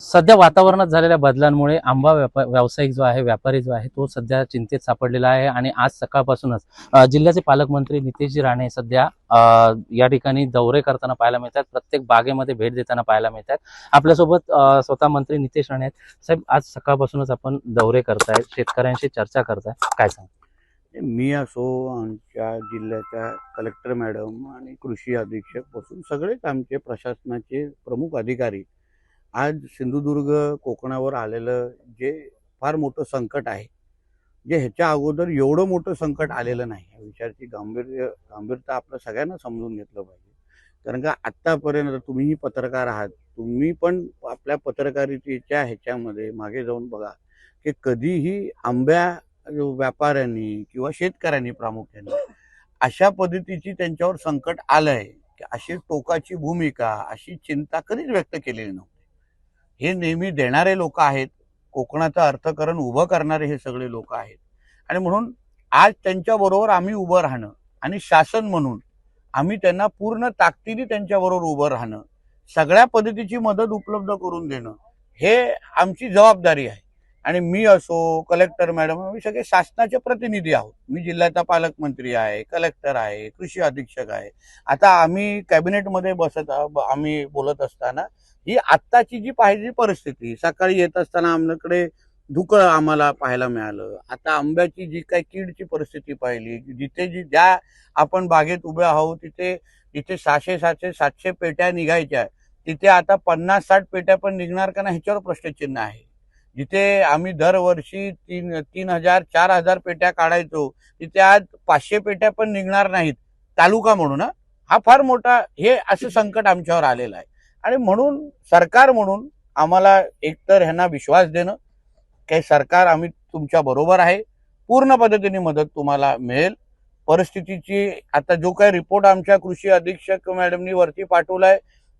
सध्या वातावरणात झालेल्या बदलांमुळे आंबा व्यावसायिक जो आहे, व्यापारी जो आहे, तो सध्या चिंतेत सापडलेला आहे आणि आज सकाळपासूनच जिल्ह्याचे पालकमंत्री नितेशजी राणे सध्या या ठिकाणी दौरे करताना पाहायला मिळतात. प्रत्येक बागेमध्ये भेट देताना पाहायला मिळतात. आपल्यासोबत स्वतः मंत्री नितेश राणे आहेत. साहेब, आज सकाळपासूनच आपण दौरे करताय, शेतकऱ्यांशी चर्चा करताय, काय सांग? मी असो, आमच्या जिल्ह्याच्या कलेक्टर मॅडम आणि कृषी अधीक्षक पासून सगळेच आमचे प्रशासनाचे प्रमुख अधिकारी आज सिंधुदुर्ग कोकणावर आलेलं जे फार मोठं संकट आहे, जे ह्याच्या अगोदर एवढं मोठं संकट आलेलं नाही, या विषयाची गंभीरता आपल्या सगळ्यांना समजून घेतलं पाहिजे. कारण का आत्तापर्यंत तुम्हीही पत्रकार आहात, तुम्ही पण आपल्या पत्रकारितेच्या ह्याच्यामध्ये मागे जाऊन बघा की कधीही आंब्या व्यापाऱ्यांनी किंवा शेतकऱ्यांनी प्रामुख्याने अशा पद्धतीची त्यांच्यावर संकट आलंय की अशी टोकाची भूमिका, अशी चिंता कधीच व्यक्त केलेली नव्हती. हे नेहमी देणारे लोक आहेत, कोकणाचं अर्थकारण उभं करणारे हे सगळे लोक आहेत. आणि म्हणून आज त्यांच्याबरोबर आम्ही उभं राहणं आणि शासन म्हणून आम्ही त्यांना पूर्ण ताकदीने त्यांच्याबरोबर उभं राहणं, सगळ्या पद्धतीची मदत उपलब्ध करून देणं हे आमची जबाबदारी आहे. आणि मी असो, कलेक्टर मॅडम, आम्ही सगळे शासनाचे प्रतिनिधी आहोत. मी जिल्ह्याचा पालकमंत्री आहे, कलेक्टर आहे, कृषी अधीक्षक आहे. आता आम्ही कॅबिनेटमध्ये आम्ही बोलत असताना ही आत्ताची जी पाहिजे परिस्थिती, सकाळी येत असताना आमच्याकडे धुकं आम्हाला पाहायला मिळालं. आता आंब्याची जी काही कीडची परिस्थिती पाहिली, ज्या आपण बागेत उभे आहोत तिथे 600-700 पेट्या निघायच्या, तिथे आता 50-60 पेट्या पण निघणार का नाही ह्याच्यावर प्रश्नचिन्ह आहे. जिथे आम्ही दरवर्षी 3,000-4,000 पेट्या काढायचो, तिथे आज 500 पेट्या पण निघणार नाहीत तालुका म्हणून. हा फार मोठा हे असं संकट आमच्यावर आलेलं आहे. आणि म्हणून सरकार म्हणून आम्हाला एकतर ह्यांना विश्वास देणं की सरकार आम्ही तुमच्या बरोबर आहे, पूर्ण पद्धतीने मदत तुम्हाला मिळेल. परिस्थितीची आता जो काही रिपोर्ट आमच्या कृषी अधीक्षक मॅडमनी वरती पाठवलाय,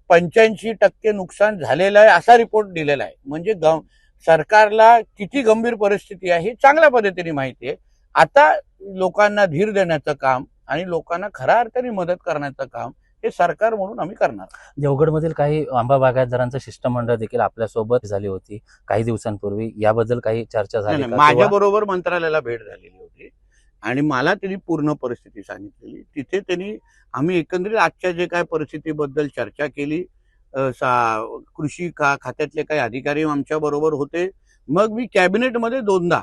85% नुकसान झालेलं आहे असा रिपोर्ट दिलेला आहे. म्हणजे सरकारला किती गंभीर परिस्थिती आहे हे चांगल्या पद्धतीने माहिती आहे. आता लोकांना धीर देण्याचं काम आणि लोकांना खऱ्या अर्थाने मदत करण्याचं काम हे सरकार म्हणून आम्ही करणार. देवगडमधील काही आंबा बागायतदारांचं शिष्टमंडळ देखील आपल्यासोबत झाली होती काही दिवसांपूर्वी, याबद्दल काही चर्चा झाली का? माझ्या बरोबर मंत्रालयाला भेट झालेली होती आणि मला त्यांनी पूर्ण परिस्थिती सांगितलेली. तिथे त्यांनी आम्ही एकंदरीत आजच्या जे काय परिस्थितीबद्दल चर्चा केली. कृषी खात्यातले काही अधिकारी आमच्या बरोबर होते. मग मी कॅबिनेटमध्ये 2दा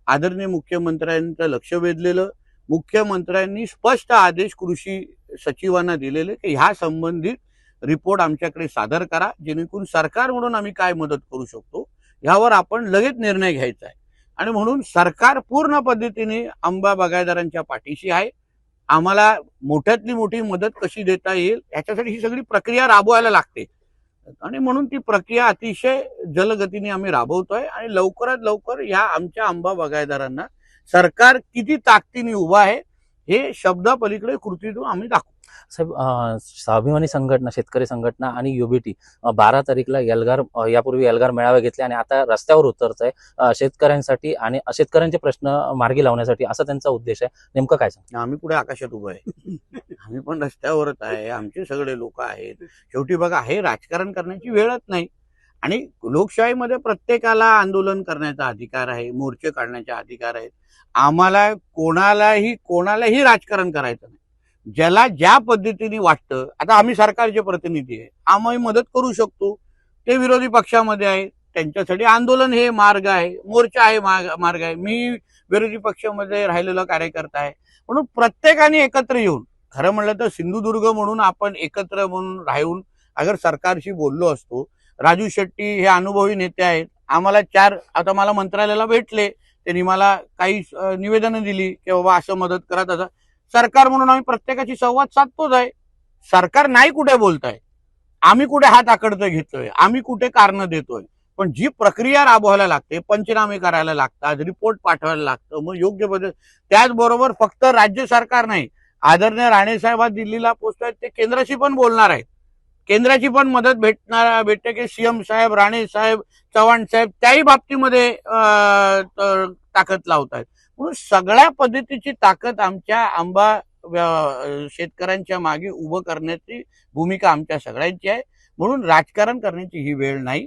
आदरणीय मुख्यमंत्र्यांचं लक्ष वेधलेलं. मुख्यमंत्र्यांनी स्पष्ट आदेश कृषी सचिवांना दिलेले की ह्या संबंधित रिपोर्ट आमच्याकडे सादर करा, जेणेकरून सरकार म्हणून आम्ही काय मदत करू शकतो यावर आपण लगेच निर्णय घ्यायचा आहे. आणि म्हणून सरकार पूर्ण पद्धतीने आंबा बागायतदारांच्या पाठीशी आहे. आम्हाला मोठ्यातली मोठी मदत कशी देता येईल याच्यासाठी ही सगळी प्रक्रिया राबवायला लागते आणि म्हणून ती प्रक्रिया अतिशय जलगतीने आम्ही राबवतोय. आणि लवकरात लवकर ह्या आमच्या आंबा बागायतदारांना सरकार किती ताकदीने उभा आहे हे शब्दापलीकडे कृतीतून आम्ही दाखवू. साहेब, स्वाभिमानी संघटना, शेतकरी संघटना आणि युबीटी 12 तारीखला यापूर्वी एल्गार मेळावे घेतले आणि आता रस्त्यावर उतरत आहे शेतकऱ्यांसाठी आणि शेतकऱ्यांचे प्रश्न मार्गी लावण्यासाठी, असा त्यांचा उद्देश आहे. नेमकं काय सांग? आम्ही कुठे आकाशात उभं आहे? आम्ही पण रस्त्यावरच आहे, आमचे सगळे लोक आहेत. शेवटी बघा, हे राजकारण करण्याची वेळच नाही. आणि लोकशाहीमध्ये प्रत्येकाला आंदोलन करण्याचा अधिकार आहे, मोर्चे काढण्याचा अधिकार आहे. आम्हाला कोणालाही राजकारण करायचं नाही. ज्याला ज्या पद्धतीने वाटतं, आता आम्ही सरकारचे प्रतिनिधी आहे, आम्ही मदत करू शकतो. ते विरोधी पक्षामध्ये आहे, त्यांच्यासाठी आंदोलन हे मार्ग आहे, मोर्चा हे मार्ग आहे. मी विरोधी पक्षामध्ये राहिलेला कार्यकर्ता आहे. म्हणून प्रत्येकाने एकत्र येऊन, खरं म्हणलं तर सिंधुदुर्ग म्हणून आपण एकत्र म्हणून राहून अगर सरकारशी बोललो असतो. राजू शेट्टी हे अनुभवी नेते आहेत. आता मला मंत्रालयाला भेटले, त्यांनी मला काही निवेदनं दिली की बाबा असं मदत करा तसं. सरकार म्हणून आम्ही प्रत्येकाशी संवाद साधतोच आहे. सरकार नाही कुठे बोलताय, आम्ही कुठे हात आकडतं घेतोय, आम्ही कुठे कारणं देतोय. पण जी प्रक्रिया राबवायला लागते, पंचनामे करायला लागतात, रिपोर्ट पाठवायला लागतं, मग योग्य पद्धत. त्याचबरोबर फक्त राज्य सरकार नाही, आदरणीय राणे साहेब आज दिल्लीला पोहोचतायत, ते केंद्राशी पण बोलणार आहेत. केंद्राची पण मदत भेटते की सीएम साहेब, राणे साहेब, चव्हाण साहेब त्याही बाबतीमध्ये ताकद लावतायत. म्हणून सगळ्या पद्धतीची ताकद आमच्या आंबा शेतकऱ्यांच्या मागे उभं करण्याची भूमिका आमच्या सगळ्यांची आहे. म्हणून राजकारण करण्याची ही वेळ नाही.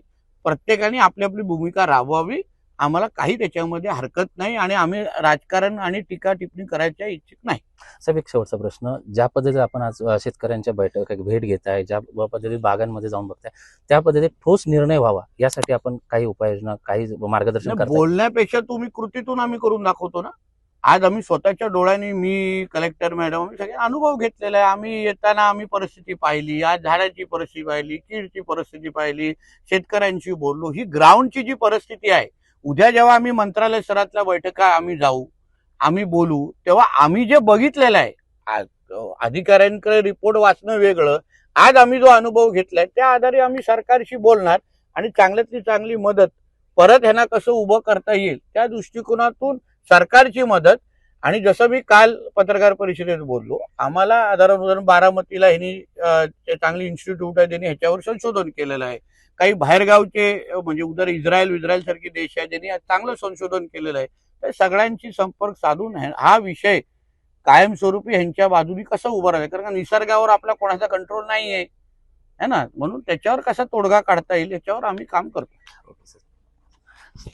प्रत्येकाने आपली आपली भूमिका राबवावी. आम्हाला काही त्याच्यामध्ये हरकत नाही आणि आम्ही राजकारण आणि टीका टिप्पणी करायच्या इच्छित नाही. साहेब, एक शेवटचा प्रश्न. ज्या पद्धतीने आपण आज शेतकऱ्यांच्या भेट घेत आहे, ज्या पद्धतीने बागांमध्ये जाऊन बघताय, त्या पद्धतीने ठोस निर्णय व्हावा यासाठी आपण काही उपाययोजना, काही मार्गदर्शन नाही, करताय? बोलण्यापेक्षा तुम्ही कृतीतून आम्ही करून दाखवतो ना. आज आम्ही स्वतःच्या डोळ्यांनी, मी, कलेक्टर मॅडम, आम्ही सगळे अनुभव घेतलेला आहे. आम्ही येताना आम्ही परिस्थिती पाहिली, आज झाडाची परिस्थिती पाहिली, कीडची परिस्थिती पाहिली, शेतकऱ्यांशी बोललो. ही ग्राउंडची जी परिस्थिती आहे, उद्या जेव्हा आम्ही मंत्रालय स्तरातल्या बैठका आम्ही जाऊ, आम्ही बोलू, तेव्हा आम्ही जे बघितलेलं आहे, अधिकाऱ्यांकडे रिपोर्ट वाचणं वेगळं, आज आम्ही जो अनुभव घेतलाय त्या आधारे आम्ही सरकारशी बोलणार आणि चांगल्यातली चांगली मदत परत ह्यांना कसं उभं करता येईल त्या दृष्टिकोनातून सरकारची मदत. आणि जसं मी काल पत्रकार परिषदेत बोललो, आम्हाला आधारानुसार बारामतीला ह्यांनी चांगली इन्स्टिट्यूट आहे, त्यांनी ह्याच्यावर संशोधन केलेलं आहे. काही बाहेरगावचे म्हणजे उदर इस्रायल सारखे देश आहे ज्यांनी चांगलं संशोधन केलेलं आहे. तर सगळ्यांशी संपर्क साधून हा विषय कायमस्वरूपी ह्यांच्या बाजूनी कसं उभं राहायचं, कारण निसर्गावर आपला कोणाचा कंट्रोल नाही आहे ना, म्हणून त्याच्यावर कसा तोडगा काढता येईल याच्यावर आम्ही काम करतो.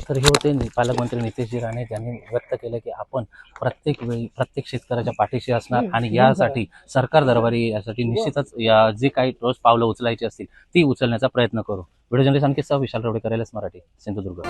तर हे होते पालकमंत्री नितेशजी राणे. त्यांनी व्यक्त केलं की आपण प्रत्येक वेळी प्रत्येक शेतकऱ्याच्या पाठीशी असणार आणि यासाठी सरकार दरबारी यासाठी निश्चितच जे काही ठोस पावलं उचलायची असतील ती उचलण्याचा प्रयत्न करू. व्हिडिओ जर्नलिस्ट आणखी विशाल रवडेकर, LS मराठी, सिंधुदुर्ग.